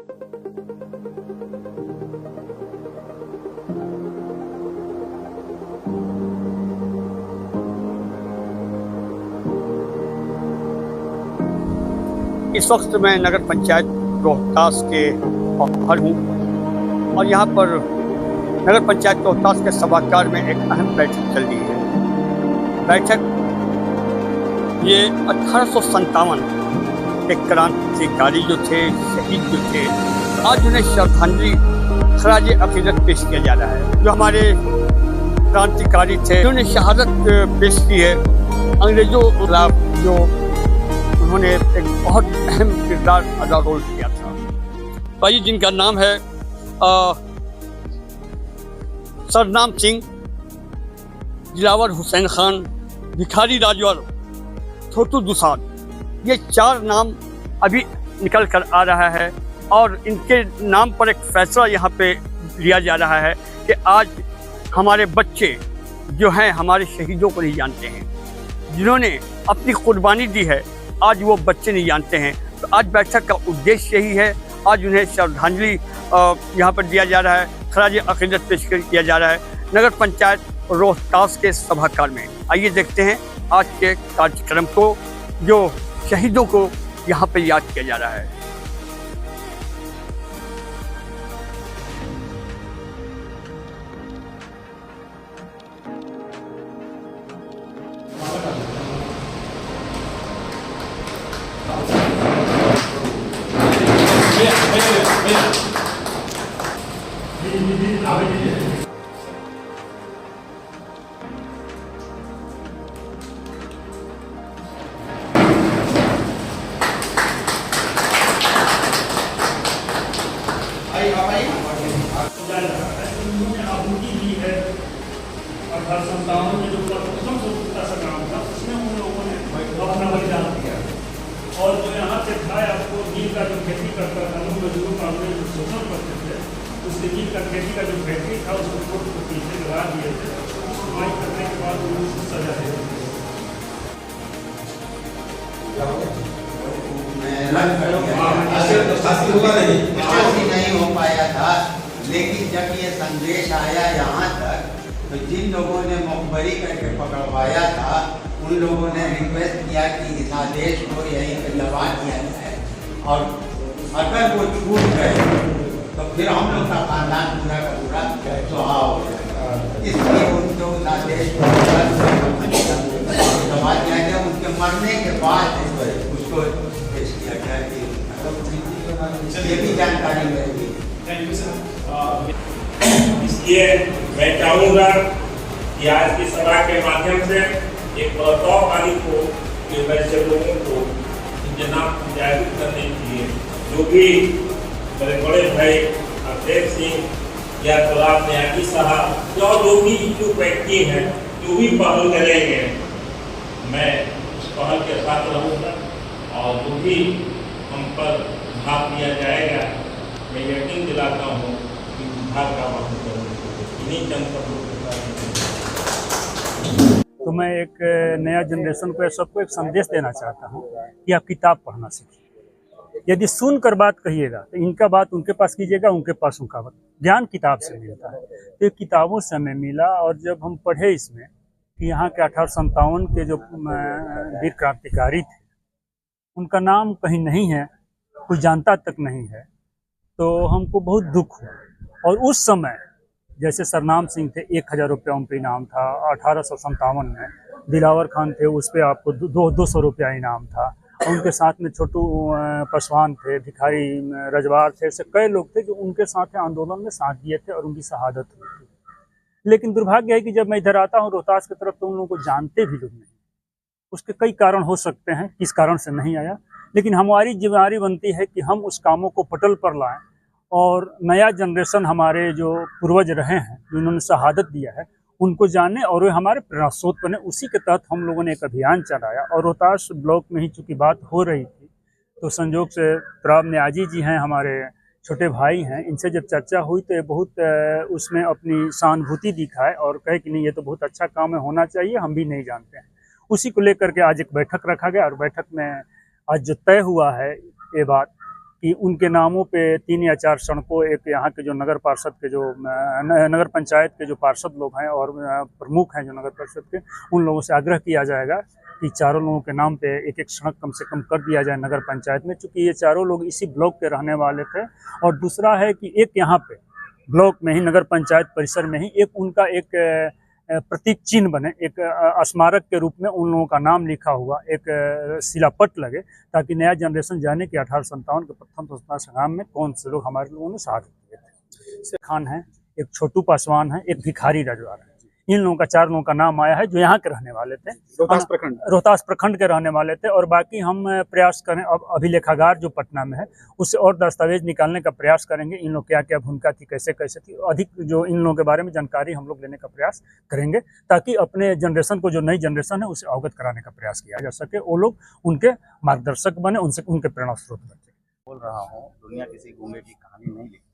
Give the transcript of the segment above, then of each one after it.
इस वक्त मैं नगर पंचायत रोहतास के बाहर हूँ और यहाँ पर नगर पंचायत रोहतास के सभागार में एक अहम बैठक चल रही है। बैठक ये 1857 के क्रांतिकारी जो थे, शहीद जो थे, आज उन्हें श्रद्धांजलि खराज अकीदत पेश किया जा रहा है। जो हमारे क्रांतिकारी थे, उन्होंने शहादत पेश की है अंग्रेजों के खिलाफ, जो उन्होंने एक बहुत अहम किरदार अदा रोल किया था। भाई जिनका नाम है सरनाम सिंह, दिलावर हुसैन खान, भिखारी राजवर, छोटू दुसाद, ये 4 नाम अभी निकल कर आ रहा है और इनके नाम पर एक फैसला यहाँ पे लिया जा रहा है कि आज हमारे बच्चे जो हैं हमारे शहीदों को नहीं जानते हैं, जिन्होंने अपनी कुर्बानी दी है, आज वो बच्चे नहीं जानते हैं। तो आज बैठक का उद्देश्य यही है, आज उन्हें श्रद्धांजलि यहाँ पर दिया जा रहा है, खराज अकीदत पेश किया जा रहा है नगर पंचायत रोहतास के सभागार में। आइए देखते हैं आज के कार्यक्रम को, जो शहीदों को यहाँ पर याद किया जा रहा है। आहुति दी है 1857 में जो प्रथम स्वतंत्रता संग्राम था, उसमें उन लोगों ने अपना बलिदान दिया। और जो यहाँ से था, आपको नील का जो खेती करता था, लोग मजदूरों का जो शोषण करते थे, उसके नील का खेती का जो फैक्ट्री था उसको कोर्ट को पीछे लगा दिए थे। सुनवाई करने के बाद उनको सजा दे दी। नहीं हो पाया था, लेकिन जब ये संदेश आया यहाँ तक, तो जिन लोगों ने मुखबरी करके पकड़वाया था, उन लोगों ने रिक्वेस्ट किया कि इस आदेश को यहीं पर लगा दिया जाए, और अगर वो छूट गए तो फिर हम लोग का खानदान पूरा का पूरा सुहा हो जाएगा। इसलिए उनको उस आदेश को दबा दिया गया। उनके मरने के बाद उसको पेश किया गया कि ये भी जानकारी मिलेगी। इसलिए मैं चाहूँगा कि आज की सभा के माध्यम से एक गौरवशाली को, ये वैसे लोगों को इनके नाम जागरूक करने के लिए, जो भी मेरे बड़े भाई अवधेश सिंह या गुलाब न्यागी साहब, जो भी इच्छुक व्यक्ति हैं, जो भी पहल करेंगे, मैं उस पहल के साथ रहूँगा। और जो भी हम पर भाग लिया जाएगा, मैं यकीन दिलाता हूँ कि विभाग का वहन करूँगा। इन्हीं जनपदों तो मैं एक नया जनरेशन को, सबको एक संदेश देना चाहता हूँ कि आप किताब पढ़ना सीखिए। यदि सुनकर बात कहिएगा तो इनका बात उनके पास कीजिएगा, उनके पास उनका बात। ज्ञान किताब से मिलता है, तो किताबों से हमें मिला। और जब हम पढ़े इसमें कि यहाँ के 1857 के जो वीर क्रांतिकारी थे, उनका नाम कहीं नहीं है, कोई जानता तक नहीं है, तो हमको बहुत दुख हुआ। और उस समय जैसे सरनाम सिंह थे, 1000 रुपया उन पर इनाम था। 1857 में दिलावर खान थे, उस पर आपको 200 रुपया इनाम था। और उनके साथ में छोटू पासवान थे, भिखारी रजवार थे, ऐसे कई लोग थे जो उनके साथ आंदोलन में साथ दिए थे और उनकी शहादत हुई थी। लेकिन दुर्भाग्य है कि जब मैं इधर आता हूँ रोहतास की तरफ, तो उन लोगों को जानते भी लोग नहीं। उसके कई कारण हो सकते हैं, किस कारण से नहीं आया, लेकिन हमारी जिम्मेदारी बनती है कि हम उस कामों को पटल पर लाएं और नया जनरेशन, हमारे जो पूर्वज रहे हैं, जिन्होंने शहादत दिया है, उनको जाने और वे हमारे प्रेरणा स्रोत बने। उसी के तहत हम लोगों ने एक अभियान चलाया। और रोहतास ब्लॉक में ही चूँकि बात हो रही थी, तो संजोग से प्रताप न्याजी जी हैं, हमारे छोटे भाई हैं, इनसे जब चर्चा हुई तो ये बहुत उसमें अपनी सहानुभूति दिखाए और कहे कि नहीं, ये तो बहुत अच्छा काम है, होना चाहिए, हम भी नहीं जानते हैं। उसी को लेकर के आज एक बैठक रखा गया। और बैठक में आज जो तय हुआ है ये बात कि उनके नामों पे 3 या 4 सड़कों, एक यहाँ के जो नगर पार्षद के जो नगर पंचायत के जो पार्षद लोग हैं और प्रमुख हैं जो नगर परिषद के, उन लोगों से आग्रह किया जाएगा कि चारों लोगों के नाम पे एक सड़क कम से कम कर दिया जाए नगर पंचायत में, चूँकि ये चारों लोग इसी ब्लॉक के रहने वाले थे। और दूसरा है कि एक यहाँ पे ब्लॉक में ही नगर पंचायत परिसर में ही एक उनका एक प्रतीक चिन्ह बने, एक स्मारक के रूप में उन लोगों का नाम लिखा हुआ एक शिलापट लगे, ताकि नया जनरेशन जाने कि 1857 के प्रथम स्वतंत्रता संग्राम में कौन से लोग हमारे लोगों ने शहादत दिए थे। खान है, एक छोटू पासवान है, एक भिखारी राजवार है। इन लोगों का 4 लोगों का नाम आया है जो यहाँ के रहने वाले थे, रोहतास प्रखंड के रहने वाले थे। और बाकी हम प्रयास करें, अब अभिलेखागार जो पटना में है उससे और दस्तावेज निकालने का प्रयास करेंगे, इन लोग क्या क्या भूमिका थी, कैसे कैसे थी, अधिक जो इन लोगों के बारे में जानकारी हम लोग लेने का प्रयास करेंगे, ताकि अपने जनरेशन को, जो नई जनरेशन है, उसे अवगत कराने का प्रयास किया जा सके, वो लोग उनके मार्गदर्शक बने, उनसे उनके प्रेरणा स्रोत बने। बोल रहा हूँ, दुनिया किसी गूंगे की कहानी नहीं लिखती।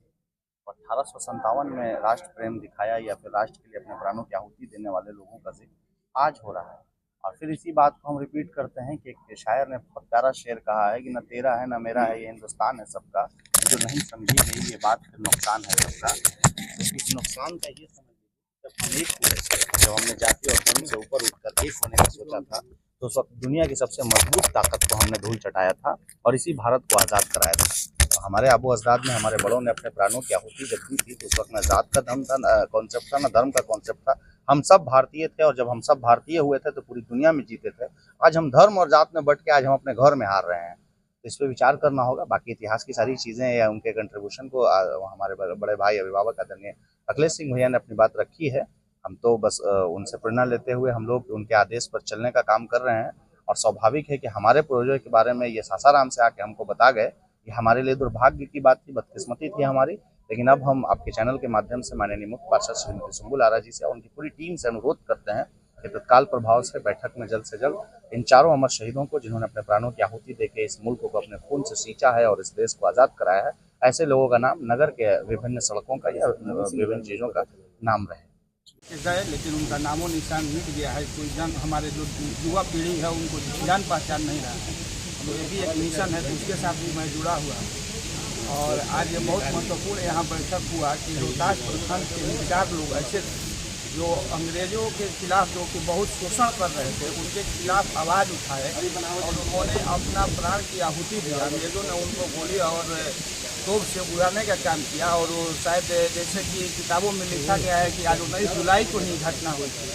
1857 में राष्ट्र प्रेम दिखाया या फिर राष्ट्र के लिए अपने प्राणों की आहुति देने वाले लोगों का जिक्र आज हो रहा है। और फिर इसी बात को हम रिपीट करते हैं कि एक शायर ने बहुत प्यारा शेर कहा है कि न तेरा है न मेरा है, ये हिंदुस्तान है सबका, जो नहीं समझी गई ये बात फिर नुकसान है सबका। तो इस नुकसान का ये समझ लीजिए, जब हम एक हुए, जब हमने जाति और धर्म से ऊपर उठकर एक होने का सोचा था, तो उस वक्त दुनिया की सबसे मजबूत ताकत को हमने धूल चटाया था और इसी भारत को आज़ाद कराया था। तो हमारे आबो अजदाद ने, हमारे बड़ों ने अपने प्राणों की आहुति जब दी थी, तो उस वक्त न जात का धर्म था, कॉन्सेप्ट था, न धर्म का कॉन्सेप्ट था। हम सब भारतीय थे और जब हम सब भारतीय हुए थे तो पूरी दुनिया में जीते थे। आज हम धर्म और जात में बट के आज हम अपने घर में हार रहे हैं, तो इस पर विचार करना होगा। बाकी इतिहास की सारी चीज़ें या उनके कंट्रीब्यूशन को हमारे बड़े भाई अभिभावक आदरणीय अखिलेश सिंह भैया ने अपनी बात रखी है। हम तो बस उनसे प्रेरणा लेते हुए हम लोग उनके आदेश पर चलने का काम कर रहे हैं। और स्वाभाविक है कि हमारे पूर्वजों के बारे में ये सासाराम से आके हमको बता गए, ये हमारे लिए दुर्भाग्य की बात थी, बदकिस्मती थी हमारी। लेकिन अब हम आपके चैनल के माध्यम से माननीय मुख्य पार्षद श्रीमती सुम्बुल आरा जी से और उनकी पूरी टीम से अनुरोध करते हैं कि तत्काल प्रभाव से बैठक में जल्द से जल्द इन चारों अमर शहीदों को, जिन्होंने अपने प्राणों की आहुति देके इस मुल्क को अपने खून से सींचा है और इस देश को आज़ाद कराया है, ऐसे लोगों का नाम नगर के विभिन्न सड़कों का या विभिन्न चीज़ों का नाम रहे। गए लेकिन उनका नामो निशान मिट गया है। कोई जन, हमारे जो युवा पीढ़ी है उनको जान पहचान नहीं रहा है। तो ये भी एक मिशन है, तो उसके साथ भी मैं जुड़ा हुआ हूँ। और आज ये बहुत महत्वपूर्ण यहाँ बैठक हुआ कि रोहतास प्रखंड के 4 लोग ऐसे जो अंग्रेजों के खिलाफ, जो कि बहुत शोषण कर रहे थे, उनके खिलाफ आवाज़ उठाए और उन्होंने अपना प्राण की आहुति दी। अंग्रेजों ने उनको गोली और तोप से उड़ाने का काम किया। और वो शायद जैसे कि किताबों में लिखा गया है कि आज 19 जुलाई को ही घटना हुई थी।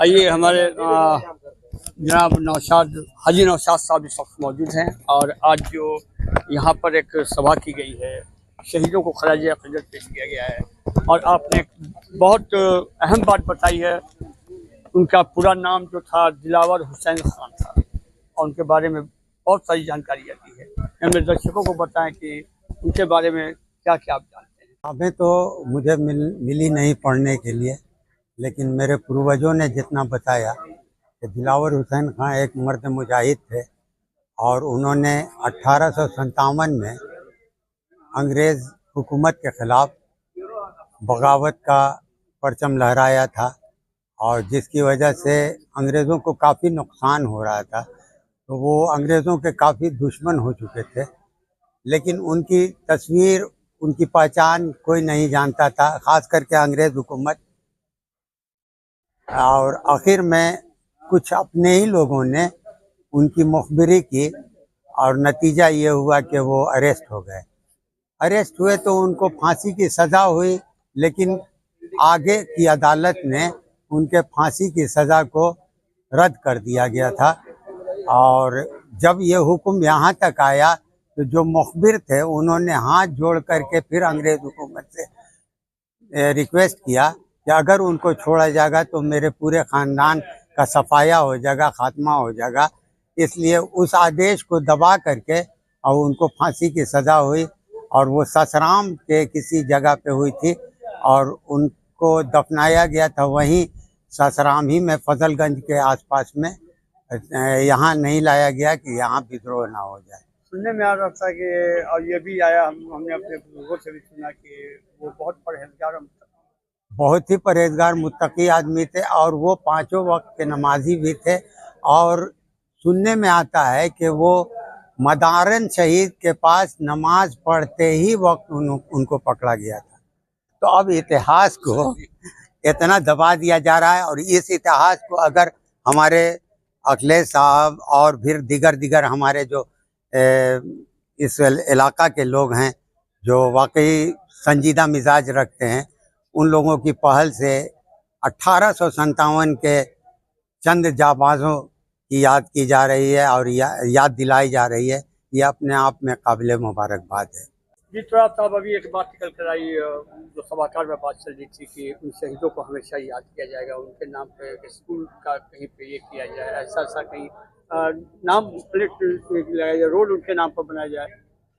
आइए, हमारे जनाब नौशाद, हाजी नौशाद साहब इस वक्त मौजूद हैं और आज जो यहाँ पर एक सभा की गई है, शहीदों को खराज अक़ीदत पेश किया गया है। और आपने एक बहुत अहम बात बताई है, उनका पूरा नाम जो था दिलावर हुसैन खान था और उनके बारे में बहुत सारी जानकारी आती है। हमें दर्शकों को बताएं कि उनके बारे में क्या क्या आप जानते हैं। किताबें तो मुझे मिली नहीं पढ़ने के लिए, लेकिन मेरे पूर्वजों ने जितना बताया कि दिलावर हुसैन खान एक मर्द मुजाहिद थे और उन्होंने 1857 में अंग्रेज़ हुकूमत के ख़िलाफ़ बगावत का परचम लहराया था और जिसकी वजह से अंग्रेज़ों को काफ़ी नुकसान हो रहा था। तो वो अंग्रेज़ों के काफ़ी दुश्मन हो चुके थे, लेकिन उनकी तस्वीर, उनकी पहचान कोई नहीं जानता था, ख़ास करके अंग्रेज़ हुकूमत। और आखिर में कुछ अपने ही लोगों ने उनकी मुखबिरी की और नतीजा ये हुआ कि वो अरेस्ट हो गए। अरेस्ट हुए तो उनको फांसी की सज़ा हुई, लेकिन आगे की अदालत ने उनके फांसी की सज़ा को रद्द कर दिया गया था। और जब ये हुक्म यहाँ तक आया तो जो मुखबिर थे उन्होंने हाथ जोड़ करके फिर अंग्रेज़ हुकूमत से रिक्वेस्ट किया कि अगर उनको छोड़ा जाएगा तो मेरे पूरे ख़ानदान का सफाया हो जाएगा, ख़ात्मा हो जाएगा। इसलिए उस आदेश को दबा करके और उनको फांसी की सज़ा हुई और वो ससराम के किसी जगह पे हुई थी और उनको दफनाया गया था वहीं ससराम ही में, फजलगंज के आसपास में। यहाँ नहीं लाया गया कि यहाँ विद्रोह ना हो जाए। सुनने में आ रहा था कि, और ये भी आया, हमने अपने बुजुर्गों से भी सुना कि वो बहुत परहेजगार मुत्तकी आदमी थे और वो 5 वक्त के नमाजी भी थे। और सुनने में आता है कि वो मदारन शहीद के पास नमाज पढ़ते ही वक्त उनको पकड़ा गया था। तो अब इतिहास को इतना दबा दिया जा रहा है, और इस इतिहास को अगर हमारे अखिलेश साहब और फिर दिगर हमारे जो इस इलाका के लोग हैं जो वाकई संजीदा मिजाज रखते हैं, उन लोगों की पहल से 1857 के चंद जाबाजों की याद की जा रही है और याद दिलाई जा रही है। ये अपने आप में काबिल मुबारकबाद है। जी थोड़ा साहब, अभी एक बात निकल कर आई जो समाचार में बात चल रही थी कि उन शहीदों को हमेशा याद किया जाएगा, उनके नाम पे स्कूल का कहीं पे ये किया जाए, ऐसा कहीं नाम प्लेट लगाया जाए, रोड उनके नाम पर बनाया जाए,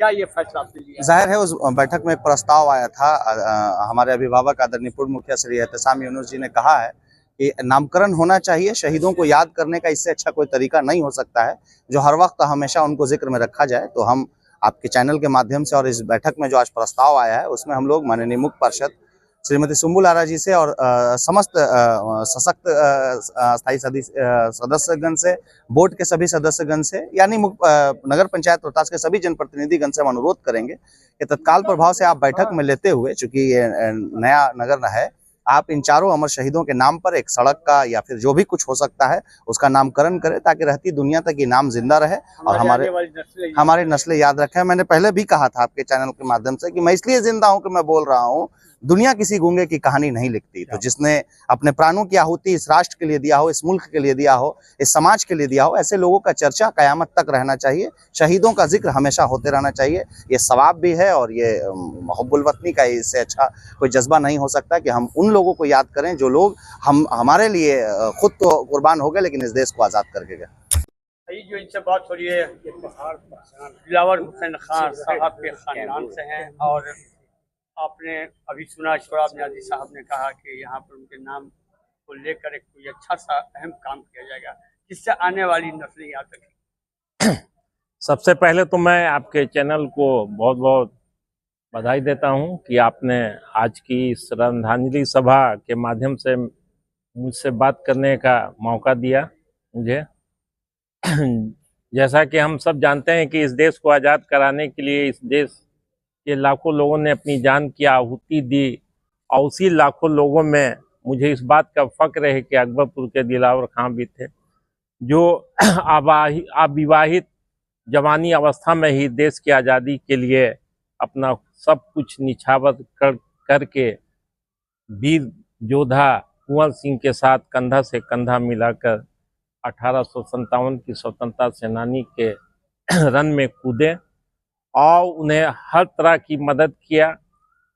क्या ये फैसला आपने लिया? जाहिर है उस बैठक में एक प्रस्ताव आया था। हमारे अभिभावक आदरणीय पूर्व मुखिया श्री एहतसाम यूनुस जी ने कहा है कि नामकरण होना चाहिए। शहीदों को याद करने का इससे अच्छा कोई तरीका नहीं हो सकता है जो हर वक्त हमेशा उनको जिक्र में रखा जाए। तो हम आपके चैनल के माध्यम से और इस बैठक में जो आज प्रस्ताव आया है उसमें हम लोग माननीय मुख्य पार्षद श्रीमती सुम्बुल आरा जी से और समस्त सशक्त स्थायी सदस्यगण से, बोर्ड के सभी सदस्यगण से, यानी नगर पंचायत रोहतास के सभी जनप्रतिनिधिगण से हम अनुरोध करेंगे कि तत्काल प्रभाव से आप बैठक में लेते हुए, चूंकि ये नया नगर है, आप इन चारों अमर शहीदों के नाम पर एक सड़क का या फिर जो भी कुछ हो सकता है उसका नामकरण करें, ताकि रहती दुनिया तक ये नाम जिंदा रहे और हमारी नस्लें याद रखें। मैंने पहले भी कहा था आपके चैनल के माध्यम से कि मैं इसलिए जिंदा हूं कि मैं बोल रहा हूं, दुनिया किसी गूंगे की कहानी नहीं लिखती। तो जिसने अपने प्राणों की आहुति इस राष्ट्र के लिए दिया हो, इस मुल्क के लिए दिया हो, इस समाज के लिए दिया हो, ऐसे लोगों का चर्चा कयामत तक रहना चाहिए। शहीदों का जिक्र हमेशा होते रहना चाहिए। ये सवाब भी है और ये हुब्बुल वतनी का इससे अच्छा कोई जज्बा नहीं हो सकता कि हम उन लोगों को याद करें जो लोग हमारे लिए खुद तो कुर्बान हो गए लेकिन इस देश को आज़ाद करके गए। जो इनसे बात हो रही है दिलावर हुसैन खान साहब के खानदान से हैं, और आपने अभी सुना शोराब नियाज़ी साहब ने कहा कि यहाँ पर उनके नाम को लेकर एक कोई अच्छा सा अहम काम किया जाएगा जिससे आने वाली नस्लें याद रखें। सबसे पहले तो मैं आपके चैनल को बहुत बहुत बधाई देता हूं कि आपने आज की श्रद्धांजलि सभा के माध्यम से मुझसे बात करने का मौका दिया मुझे। जैसा कि हम सब जानते हैं कि इस देश को आज़ाद कराने के लिए इस देश के लाखों लोगों ने अपनी जान की आहुति दी, और उसी लाखों लोगों में मुझे इस बात का फक्र है कि अकबरपुर के दिलावर खां भी थे, जो अविवाहित जवानी अवस्था में ही देश की आज़ादी के लिए अपना सब कुछ निछावर करके वीर योद्धा कुंवर सिंह के साथ कंधा से कंधा मिलाकर 1857 की स्वतंत्रता सेनानी के रन में कूदे और उन्हें हर तरह की मदद किया।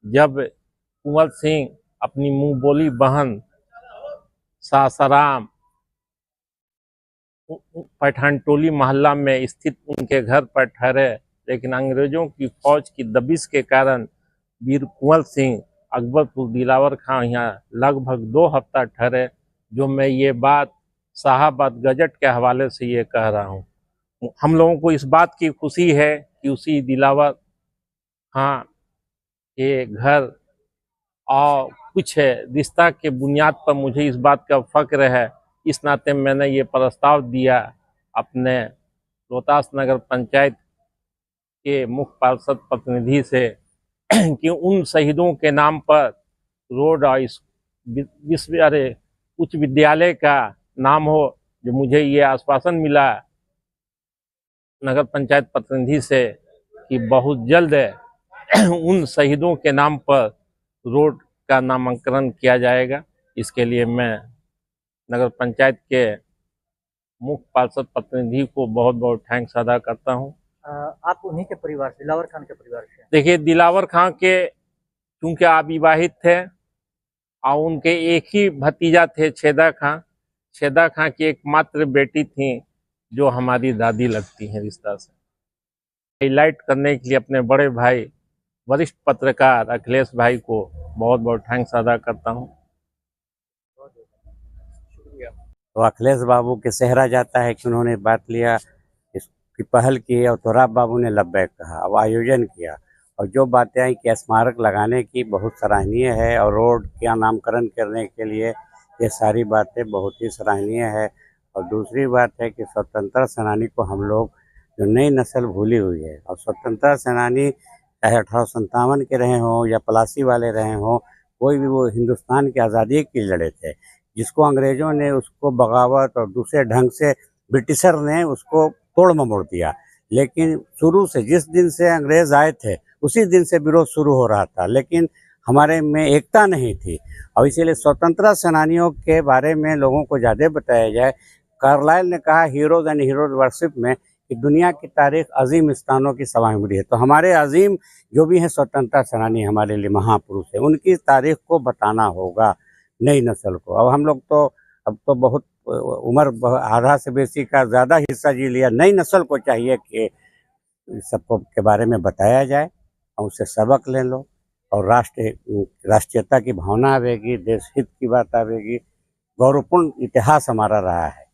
जब कुंवर सिंह अपनी मुंह बोली बहन सासाराम पठान टोली मोहल्ला में स्थित उनके घर पर ठहरे, लेकिन अंग्रेजों की फौज की दबिश के कारण वीर कुंवर सिंह अकबरपुर दिलावर खां यहाँ लगभग 2 हफ्ता ठहरे। जो मैं ये बात शाहाबाद गजट के हवाले से ये कह रहा हूँ। हम लोगों को इस बात की खुशी है कि उसी दिलावर खां के घर और कुछ रिश्ता के बुनियाद पर मुझे इस बात का फक्र है। इस नाते मैंने ये प्रस्ताव दिया अपने रोहतास नगर पंचायत के मुख्य पार्षद प्रतिनिधि से कि उन शहीदों के नाम पर रोड और उच्च विद्यालय का नाम हो। जो मुझे ये आश्वासन मिला नगर पंचायत प्रतिनिधि से कि बहुत जल्द उन शहीदों के नाम पर रोड का नामांकन किया जाएगा। इसके लिए मैं नगर पंचायत के मुख्य पार्षद प्रतिनिधि को बहुत बहुत थैंक्स अदा करता हूं। आप उन्हीं के परिवार से, दिलावर खान के परिवार से? देखिए, दिलावर खां के चूंकि अविवाहित थे और उनके एक ही भतीजा थे छेदा खां। छेदा खां की एकमात्र बेटी थी जो हमारी दादी लगती हैं रिश्ता से। हाईलाइट करने के लिए अपने बड़े भाई वरिष्ठ पत्रकार अखिलेश भाई को बहुत बहुत थैंक्स अदा करता हूं। तो अखिलेश बाबू के सेहरा जाता है कि उन्होंने बात लिया, इसकी पहल की और तोराब बाबू ने लब्बैक कहा, अब आयोजन किया और जो बातें आई कि स्मारक लगाने की बहुत सराहनीय है और रोड का नामकरण करने के लिए ये सारी बातें बहुत ही सराहनीय है। और दूसरी बात है कि स्वतंत्रता सेनानी को हम लोग जो नई नस्ल भूली हुई है। और स्वतंत्रता सेनानी चाहे 1857 के रहे हों या पलासी वाले रहे हों, कोई भी, वो हिंदुस्तान की आज़ादी के लिए लड़े थे। जिसको अंग्रेज़ों ने उसको बगावत और दूसरे ढंग से ब्रिटिशर ने उसको तोड़ ममोड़ दिया। लेकिन शुरू से, जिस दिन से अंग्रेज़ आए थे उसी दिन से विरोध शुरू हो रहा था, लेकिन हमारे में एकता नहीं थी। और इसीलिए स्वतंत्रता सेनानियों के बारे में लोगों को ज़्यादा बताया जाए। कार्लाइल ने कहा हीरोज़ एंड हीरोज़ वर्शिप में कि दुनिया की तारीख अजीम स्थानों की सवाई उमड़ी है। तो हमारे अजीम जो भी हैं स्वतंत्रता सेनानी, हमारे लिए महापुरुष हैं, उनकी तारीख को बताना होगा नई नस्ल को। अब हम लोग तो अब तो बहुत उम्र आधा से बेसी का ज़्यादा हिस्सा जी लिया। नई नस्ल को चाहिए कि सबको के बारे में बताया जाए और उससे सबक ले लो, और राष्ट्रीयता की भावना आवेगी, देश हित की बात आवेगी। गौरवपूर्ण इतिहास हमारा रहा है।